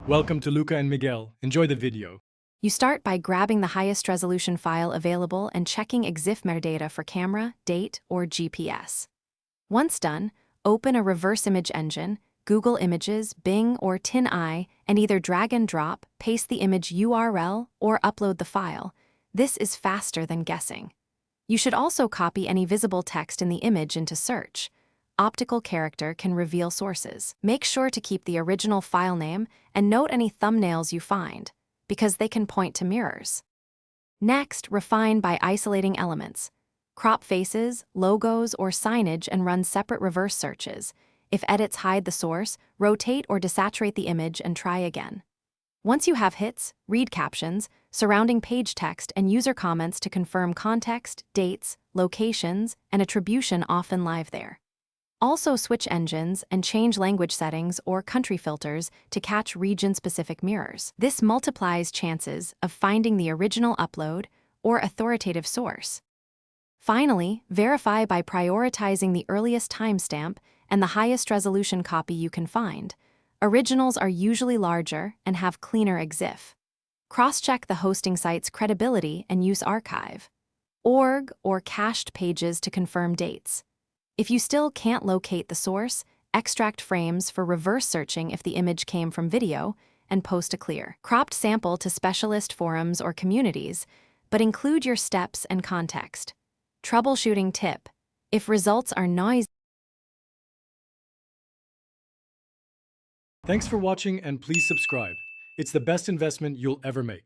Welcome to Luca and Miguel. Enjoy the video. You start by grabbing the highest resolution file available and checking EXIF metadata for camera, date, or GPS. Once done, open a reverse image engine, Google Images, Bing, or TinEye, and either drag and drop, paste the image URL, or upload the file. This is faster than guessing. You should also copy any visible text in the image into search. Optical character can reveal sources. Make sure to keep the original file name and note any thumbnails you find, because they can point to mirrors. Next, refine by isolating elements. Crop faces, logos, or signage and run separate reverse searches. If edits hide the source, rotate or desaturate the image and try again. Once you have hits, read captions, surrounding page text, and user comments to confirm context, dates, locations, and attribution often live there. Also switch engines and change language settings or country filters to catch region-specific mirrors. This multiplies chances of finding the original upload or authoritative source. Finally, verify by prioritizing the earliest timestamp and the highest resolution copy you can find. Originals are usually larger and have cleaner EXIF. Cross-check the hosting site's credibility and use archive, org, or cached pages to confirm dates. If you still can't locate the source, extract frames for reverse searching if the image came from video, and post a clear, cropped sample to specialist forums or communities, but include your steps and context. Troubleshooting tip: if results are noisy. Thanks for watching and please subscribe. It's the best investment you'll ever make.